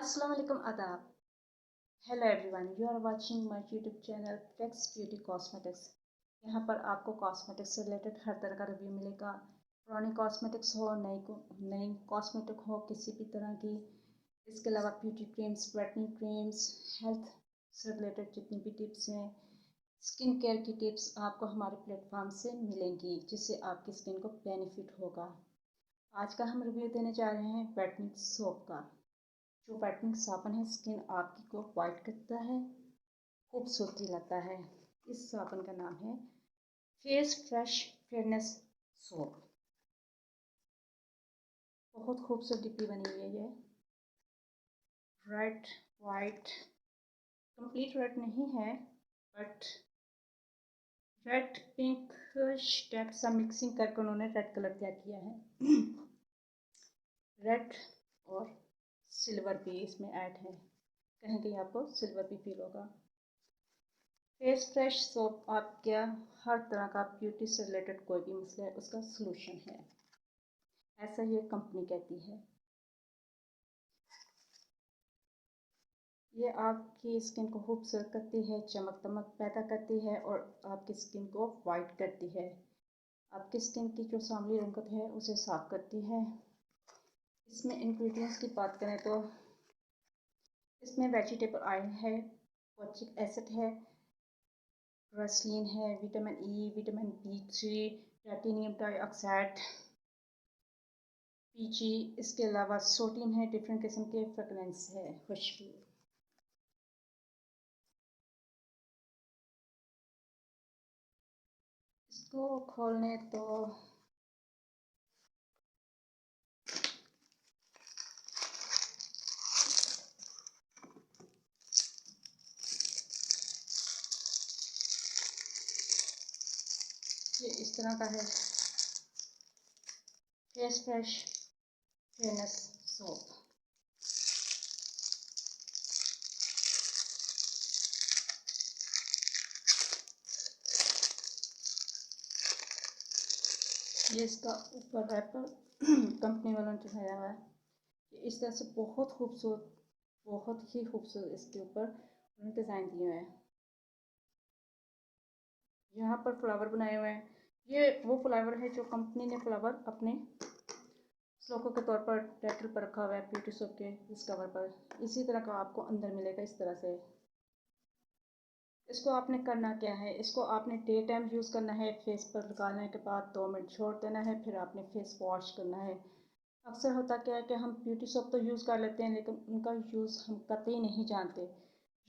अस्सलाम वालेकुम आदाब। Hello everyone, you are watching my YouTube channel Flex Beauty Cosmetics. यहाँ पर आपको कॉस्मेटिक्स से रिलेटेड हर तरह का रिव्यू मिलेगा। पुरानी कॉस्मेटिक्स हो, नई कॉस्मेटिक हो, किसी भी तरह की। इसके अलावा beauty creams, brightening creams, health से रिलेटेड जितनी भी टिप्स हैं, स्किन केयर की टिप्स आपको हमारे प्लेटफॉर्म से मिलेंगी, जिससे आपकी स्किन को बेनिफिट होगा। आज का हम रिव्यू देने जा रहे हैं ब्राइटनिंग सोप का। जो ब्राइटनिंग साबुन है, स्किन आपकी को वाइट करता है, खूबसूरती लाता है। इस साबुन का नाम है फेस फ्रेश फेयरनेस सोप। बहुत खूबसूरत डिब्बी बनी हुई है ये। रेड वाइट, कंप्लीट रेड नहीं है, बट रेड पिंक टाइप सा मिक्सिंग करके उन्होंने रेड कलर तैयार किया है। रेड और सिल्वर भी इसमें ऐड है, कहीं कहीं आपको सिल्वर भी फील होगा। फेस फ्रेश सोप आपके हर तरह का ब्यूटी से रिलेटेड कोई भी मसला है उसका सलूशन है, ऐसा ये कंपनी कहती है। ये आपकी स्किन को खूबसूरत करती है, चमक दमक पैदा करती है और आपकी स्किन को वाइट करती है। आपकी स्किन की जो सांवली रंगत है उसे साफ करती है। इसमें इंग्रेडिएंट्स की बात करें तो इसमें वेजिटेबल ऑयल है, कोचिक एसिड है, ग्लिसरीन है, vitamin E, vitamin B3, titanium dioxide, PG। इसके अलावा सोडियम है, डिफरेंट किस्म के फ्रेगरेंस है, खुशबू। इसको खोलने तो ये इस तरह का है, फेस फ्रेश फेयरनेस सोप। ये इसका ऊपर रैपर कंपनी वालों ने चढ़ाया हुआ है। इस तरह से बहुत खूबसूरत, बहुत ही खूबसूरत इसके ऊपर उन्होंने डिज़ाइन दिए हुए हैं। यहाँ पर फ्लावर बनाए हुए हैं। ये वो फ्लावर है जो कंपनी ने फ्लावर अपने स्लोको के तौर पर टाइटल पर रखा हुआ है ब्यूटी सोप के इस कवर पर। इसी तरह का आपको अंदर मिलेगा इस तरह से। इसको आपने करना क्या है, इसको आपने डे टाइम यूज़ करना है। फेस पर लगाने के बाद 2 मिनट छोड़ देना है, फिर आपने फेस वॉश करना है। अक्सर होता क्या है कि हम ब्यूटी सोप तो यूज़ कर लेते हैं, लेकिन उनका यूज़ हम कतई नहीं जानते।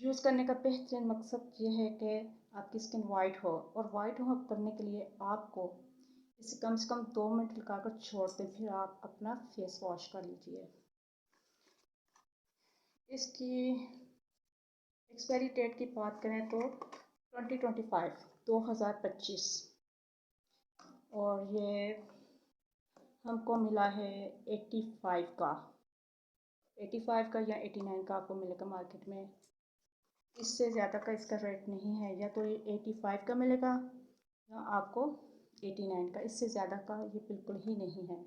यूज़ करने का बेहतरीन मकसद ये है कि आपकी स्किन वाइट हो, और वाइट हो करने के लिए आपको इसे कम से कम 2 मिनट लगाकर छोड़ दें, फिर आप अपना फेस वॉश कर लीजिए। इसकी एक्सपायरी डेट की बात करें तो 2025 और ये हमको मिला है 85 का या 89 का आपको मिलेगा मार्केट में। इससे ज़्यादा का इसका रेट नहीं है, या तो ये 85 का मिलेगा या आपको 89 का, इससे ज़्यादा का ये बिल्कुल ही नहीं है।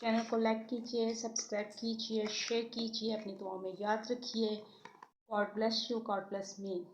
चैनल को लाइक कीजिए, सब्सक्राइब कीजिए, शेयर कीजिए, अपनी दुआओं में याद रखिए। God bless you, God bless me.